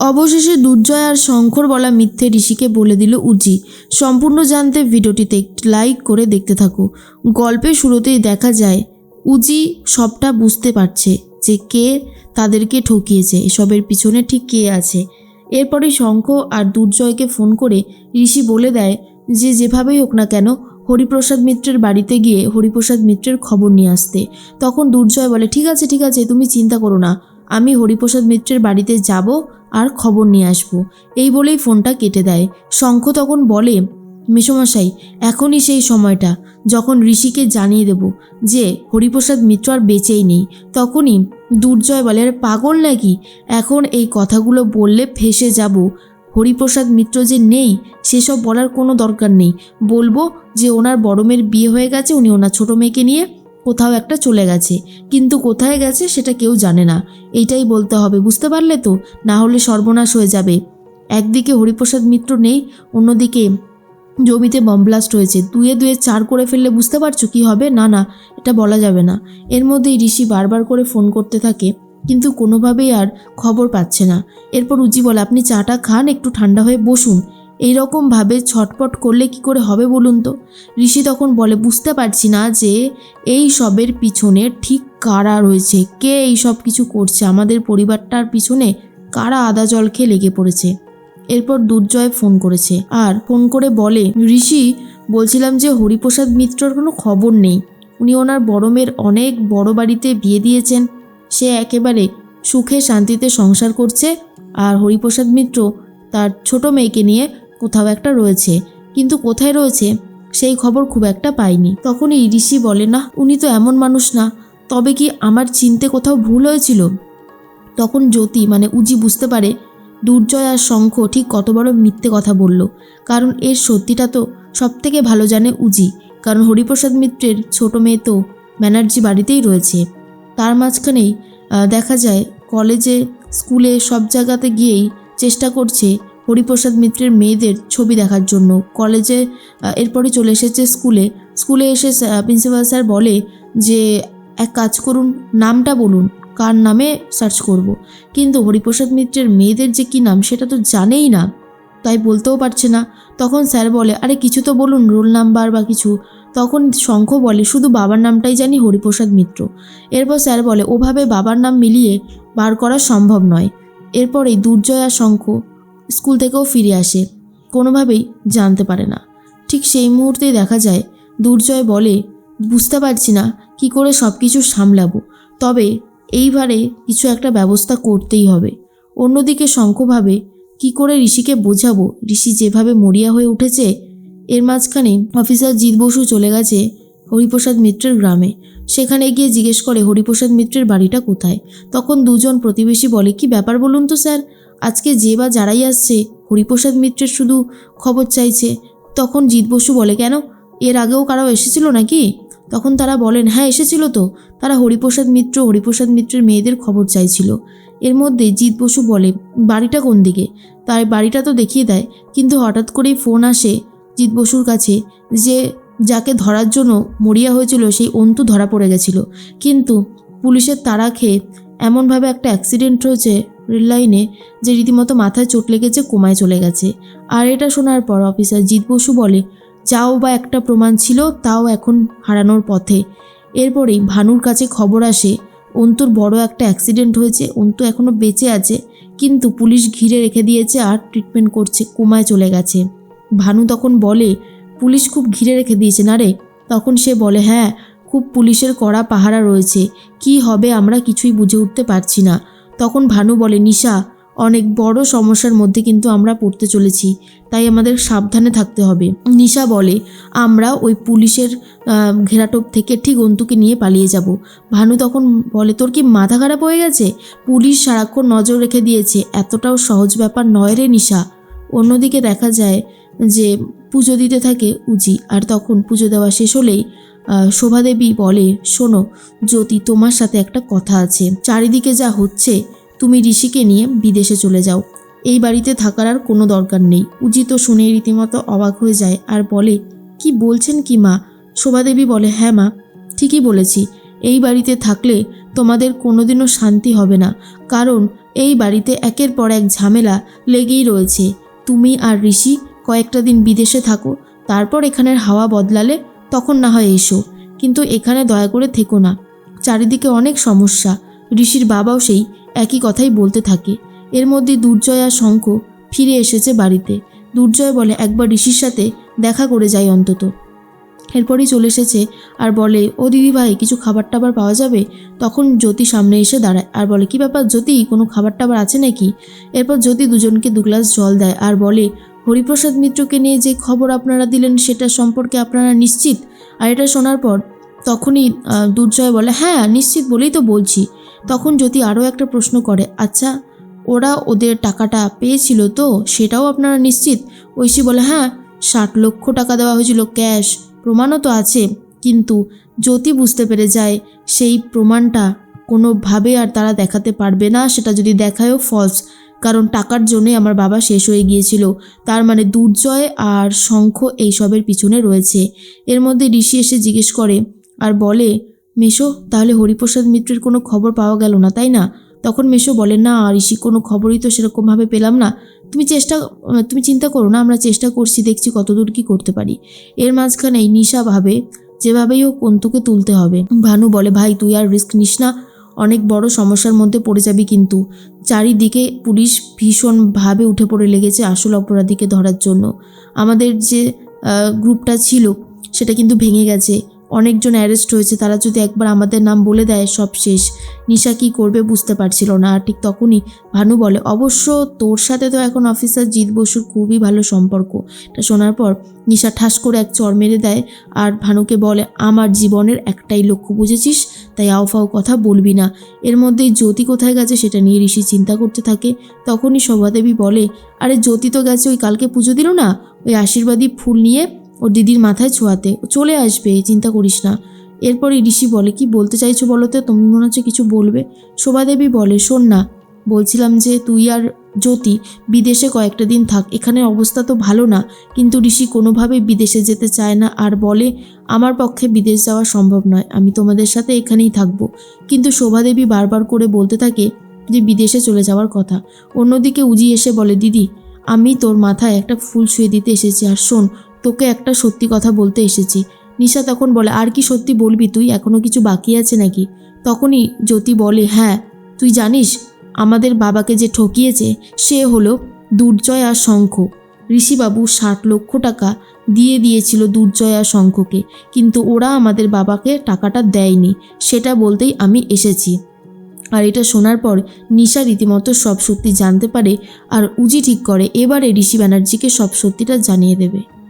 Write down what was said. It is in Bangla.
অবশেষে দুর্জয় আর শঙ্কর বলা মিথ্যে ঋষিকে বলে দিল উজি। সম্পূর্ণ জানতে ভিডিওটিতে একটি লাইক করে দেখতে থাকো। গল্পের শুরুতেই দেখা যায় উজি সবটা বুঝতে পারছে যে কে তাদেরকে ঠকিয়েছে, এসবের পিছনে ঠিক কে আছে। এরপরে শঙ্খ আর দুর্জয়কে ফোন করে ঋষি বলে দেয় যে যেভাবেই হোক না কেন হরিপ্রসাদ মিত্রের বাড়িতে গিয়ে হরিপ্রসাদ মিত্রের খবর নিয়ে আসতে। তখন দুর্জয় বলে ঠিক আছে তুমি চিন্তা করো না, আমি হরিপ্রসাদ মিত্রের বাড়িতে যাব আর খবর নিয়ে আসবো। এই বলেই ফোনটা কেটে দেয়। শঙ্খ তখন বলে মেসোমশাই এখনই সেই সময়টা যখন ঋষিকে জানিয়ে দেব যে হরিপ্রসাদ মিত্র আর বেঁচেই নেই। তখনই দুর্জয় বলে আরে পাগল নাকি, এখন এই কথাগুলো বললে ফেঁসে যাব। হরিপ্রসাদ মিত্র যে নেই সেসব বলার কোনো দরকার নেই, বলবো যে ওনার বড় মেয়ের বিয়ে হয়ে গেছে, উনি ওনার ছোটো মেয়েকে নিয়ে কোথাও একটা চলে গেছে, কিন্তু কোথায় গেছে সেটা কেউ জানে না। এইটাই বলতে হবে, বুঝতে পারলে তো, না হলে সর্বনাশ হয়ে যাবে। একদিকে হরিপ্রসাদ মিত্র নেই, অন্যদিকে জমিতে বম ব্লাস্ট হয়েছে, দুয়ে দুয়ে চার করে ফেললে বুঝতে পারছো কি হবে। না এটা বলা যাবে না। এর মধ্যেই ঋষি বারবার করে ফোন করতে থাকে, কিন্তু কোনোভাবেই আর খবর পাচ্ছে না। এরপর উজি বলে আপনি চাটা খান, একটু ঠান্ডা হয়ে বসুন। এইরকমভাবে ছটপট করলে কি করে হবে বলুন তো। ঋষি তখন বলে বুঝতে পারছি না যে এই সবের পিছনে ঠিক কারা রয়েছে, কে এই সব কিছু করছে, আমাদের পরিবারটার পিছনে কারা আদা জল খেয়ে লেগে পড়েছে। এরপর দুর্জয় ফোন করেছে আর ফোন করে বলে ঋষি বলছিলাম যে হরিপ্রসাদ মিত্রর কোনো খবর নেই, উনি ওনার বড় মেয়ের অনেক বড় বাড়িতে বিয়ে দিয়েছেন, সে একেবারে সুখে শান্তিতে সংসার করছে, আর হরিপ্রসাদ মিত্র তার ছোট মেয়েকে নিয়ে কোথাও একটা রয়েছে, কিন্তু কোথায় রয়েছে সেই খবর খুব একটা পাইনি। তখনই ঋষি বলে না উনি তো এমন মানুষ না, তবে কি আমার চিনতে কোথাও ভুল হয়েছিল। তখন জ্যোতি মানে উজি বুঝতে পারে দুর্জয় আর শঙ্খ ঠিক কত বড় মিথ্যে কথা বলল, কারণ এর সত্যিটা তো সবথেকে ভালো জানে উজি, কারণ হরিপ্রসাদ মিত্রের ছোট মেয়ে তো ব্যানার্জি বাড়িতেই রয়েছে। তার মাঝখানেই দেখা যায় কলেজে স্কুলে সব জায়গাতে গিয়েই চেষ্টা করছে হরিপ্রসাদ মিত্রের মেয়েদের ছবি দেখার জন্য। কলেজে এরপরে চলে এসেছে স্কুলে এসে প্রিন্সিপাল স্যার বলে যে এক কাজ করুন, নামটা বলুন, কার নামে সার্চ করব। কিন্তু হরিপ্রসাদ মিত্রের মেয়েদের যে কী নাম সেটা তো জানেই না, তাই বলতেও পারছে না। তখন স্যার বলে আরে কিছু তো বলুন, রোল নাম্বার বা কিছু। তখন শঙ্খ বলে শুধু বাবার নামটাই জানি হরিপ্রসাদ মিত্র। এরপর স্যার বলে ওভাবে বাবার নাম মিলিয়ে বার করা সম্ভব নয়। এরপরেই দুর্জয় আর শঙ্খ স্কুল থেকেও ফিরে আসে, কোনোভাবেই জানতে পারে না। ঠিক সেই মুহূর্তেই দেখা যায় দুর্জয় বলে বুঝতে পারছি না কি করে সব কিছু সামলাবো, তবে এইবারে কিছু একটা ব্যবস্থা করতেই হবে। অন্যদিকে শঙ্খ ভাবে কি করে ঋষিকে বোঝাবো, ঋষি যেভাবে মরিয়া হয়ে উঠেছে। এর মাঝখানে অফিসার জিৎ বসু চলে গেছে হরিপ্রসাদ মিত্রের গ্রামে। সেখানে গিয়ে জিজ্ঞেস করে হরিপ্রসাদ মিত্রের বাড়িটা কোথায়। তখন দুজন প্রতিবেশী বলে কি ব্যাপার বলুন তো স্যার, আজকে যে বা যারাই আসছে হরিপ্রসাদ মিত্রের শুধু খবর চাইছে। তখন জিৎ বসু বলে কেন, এর আগেও কারো এসেছিল নাকি? তখন তারা বলেন হ্যাঁ এসেছিল তো, তারা হরিপ্রসাদ মিত্রের মেয়েদের খবর চাইছিল। এর মধ্যে জিৎ বসু বলে বাড়িটা কোন দিকে, তার বাড়িটা তো দেখিয়ে দেয়। কিন্তু হঠাৎ করেই ফোন আসে জিৎ বসুর কাছে যে যাকে ধরার জন্য মরিয়া হয়েছিল সেই অন্তু ধরা পড়ে গেছিল, কিন্তু পুলিশের তাড়া খেয়ে এমনভাবে একটা অ্যাক্সিডেন্ট হয়েছে রেল লাইনে যে রীতিমতো মাথায় চোট লেগেছে, কোমায় চলে গেছে। আর এটা শোনার পর অফিসার জিৎ বসু বলে যাও বা একটা প্রমাণ ছিল, তাও এখন হারানোর পথে। এরপরেই ভানুর কাছে খবর আসে অন্তুর বড় একটা অ্যাক্সিডেন্ট হয়েছে, অন্তু এখনও বেঁচে আছে, কিন্তু পুলিশ ঘিরে রেখে দিয়েছে আর ট্রিটমেন্ট করছে, কোমায় চলে গেছে। ভানু তখন বলে পুলিশ খুব ঘিরে রেখে দিয়েছে না রে? তখন সে বলে হ্যাঁ, খুব পুলিশের কড়া পাহারা রয়েছে, কি হবে আমরা কিছুই বুঝে উঠতে পারছি না। তখন ভানু বলে নিশা, অনেক বড় সমস্যার মধ্যে কিন্তু আমরা পড়তে চলেছি, তাই আমাদের সাবধানে থাকতে হবে। নিশা বলে আমরা ওই পুলিশের ঘেরাটোপ থেকে ঠিক অন্তুকে নিয়ে পালিয়ে যাব। ভানু তখন বলে তোর কি মাথা খারাপ হয়ে গেছে? পুলিশ সারাক্ষণ নজর রেখে দিয়েছে, এতটাও সহজ ব্যাপার নয় রে নিশা। অন্যদিকে দেখা যায় যে পুজো দিতে থাকে উজি, আর তখন পুজো দেওয়া শেষ হলেই শোভাদেবী বলে শোনো জ্যোতি, তোমার সাথে একটা কথা আছে। চারিদিকে যা হচ্ছে, তুমি ঋষিকে নিয়ে বিদেশে চলে যাও, এই বাড়িতে থাকার আর কোনো দরকার নেই। উজি তো শুনে রীতিমতো অবাক হয়ে যায় আর বলে কি বলছেন কি মা? শোভাদেবী বলে হ্যাঁ মা, ঠিকই বলেছি, এই বাড়িতে থাকলে তোমাদের কোনোদিনও শান্তি হবে না, কারণ এই বাড়িতে একের পর এক ঝামেলা লেগেই রয়েছে। তুমি আর ঋষি কয়েকটা দিন বিদেশে থাকো, তারপর এখানের হাওয়া বদলালে তখন না হয় এসো, কিন্তু এখানে দয়া করে থেকো না। চারিদিকে অনেক সমস্যা। ঋষির বাবাও সেই একই কথাই বলতে থাকে। এর মধ্যে দুর্জয় আর শঙ্খ ফিরে এসেছে বাড়িতে। দুর্জয় বলে একবার ঋষির সাথে দেখা করে যাই অন্তত। এরপরই চলে এসেছে আর বলে, ও দিদি ভাই, কিছু খাবার টাবার পাওয়া যাবে? তখন জ্যোতি সামনে এসে দাঁড়ায় আর বলে, কি ব্যাপার জ্যোতি, কোনো খাবার টাবার আছে নাকি? এরপর জ্যোতি দুজনকে 2 গ্লাস জল দেয় আর বলে, হরিপ্রসাদ মিত্রকে নিয়ে যে খবর আপনারা দিলেন সেটা সম্পর্কে আপনারা নিশ্চিত? আর এটা শোনার পর তখনই দুর্জয় বলে, হ্যাঁ নিশ্চিত বলেই তো বলছি। তখন জ্যোতি আরও একটা প্রশ্ন করে, আচ্ছা ওরা ওদের টাকাটা পেয়েছিল তো, সেটাও আপনারা নিশ্চিত? ঐশী বলে, হ্যাঁ 60 লক্ষ টাকা দেওয়া হয়েছিল ক্যাশ, প্রমাণও তো আছে। কিন্তু জ্যোতি বুঝতে পেরে যায় সেই প্রমাণটা কোনোভাবে আর তারা দেখাতে পারবে না, সেটা যদি দেখায়ও ফলস, কারণ টাকার জন্যই আমার বাবা শেষ হয়ে গিয়েছিল। তার মানে দুর্জয় আর শঙ্খ এইসবের পিছনে রয়েছে। এর মধ্যে ঋষি এসে জিজ্ঞেস করে আর বলে, মেশো, তাহলে হরিপ্রসাদ মিত্রের কোনো খবর পাওয়া গেল না তাই না? তখন মেশো বলে, না ঋষি, কোনো খবরই তো সেরকমভাবে পেলাম না। তুমি চিন্তা করো না, আমরা চেষ্টা করছি, দেখছি কতদূর কি করতে পারি। এর মাঝখানেই নিশা ভাবে যেভাবেই হোক অন্তুকে তুলতে হবে। ভানু বলে, ভাই তুই আর রিস্ক নিস না, অনেক বড় সমস্যার মধ্যে পড়ে যাবি কিন্তু। চারিদিকে পুলিশ ভীষণভাবে উঠে পড়ে লেগেছে আসল অপরাধীকে ধরার জন্য। আমাদের যে গ্রুপটা ছিল সেটা কিন্তু ভেঙে গেছে, অনেকজন অ্যারেস্ট হয়েছে, তারা যদি একবার আমাদের নাম বলে দেয় সব শেষ। নিশা কি করবে বুঝতে পারছিল না। আর ঠিক তখনই ভানু বলে, অবশ্য তোর সাথে তো এখন অফিসার জিৎ বসুর খুবই ভালো সম্পর্ক। এটা শোনার পর নিশা ঠাস করে এক চড় মেরে দেয় আর ভানুকে বলে, আমার জীবনের একটাই লক্ষ্য, বুঝেছিস? তাই আওফাও কথা বলবি না। এর মধ্যেই জ্যোতি কোথায় গেছে সেটা নিয়ে ঋষি চিন্তা করতে থাকে। তখনই শোভাদেবী বলে, আরে জ্যোতি তো গেছে ওই কালকে পুজো দিল না, ওই আশীর্বাদী ফুল নিয়ে ওর দিদির মাথায় ছোঁয়াতে, চলে আসবে, চিন্তা করিস না। এরপরই ঋষি বলে, কি বলতে চাইছো বলো তো, তুমি মনে হচ্ছে কিছু বলবে। শোভাদেবী বলে, শোন না, বলছিলাম যে তুই আর জ্যোতি বিদেশে কয়েকটা দিন থাক, এখানের অবস্থা তো ভালো না। কিন্তু ঋষি কোনোভাবেই বিদেশে যেতে চায় না আর বলে, আমার পক্ষে বিদেশ যাওয়া সম্ভব নয়, আমি তোমাদের সাথে এখানেই থাকবো। কিন্তু শোভাদেবী বারবার করে বলতে থাকে যে বিদেশে চলে যাওয়ার কথা। অন্যদিকে উজি এসে বলে, দিদি আমি তোর মাথায় একটা ফুল ছুঁয়ে দিতে এসেছি, আর শোন, তোকে একটা সত্যি কথা বলতে এসেছি। নিশা তখন বলে, আর কি সত্যি বলবি তুই, এখনো কিছু বাকি আছে নাকি? তখনই জ্যোতি বলে, হ্যাঁ তুই জানিস আমাদের বাবাকে যে ঠকিয়েছে সে হলো দুর্জয় আর শঙ্খ। ঋষিবাবু 60 লক্ষ টাকা দিয়ে দিয়েছিল দুর্জয় আর শঙ্খকে, কিন্তু ওরা আমাদের বাবাকে টাকাটা দেয়নি, সেটা বলতেই আমি এসেছি। আর এটা শোনার পর নিশা রীতিমতো সব সত্যি জানতে পারে আর উজি ঠিক করে এবারে ঋষি ব্যানার্জিকে সব সত্যিটা জানিয়ে দেবে।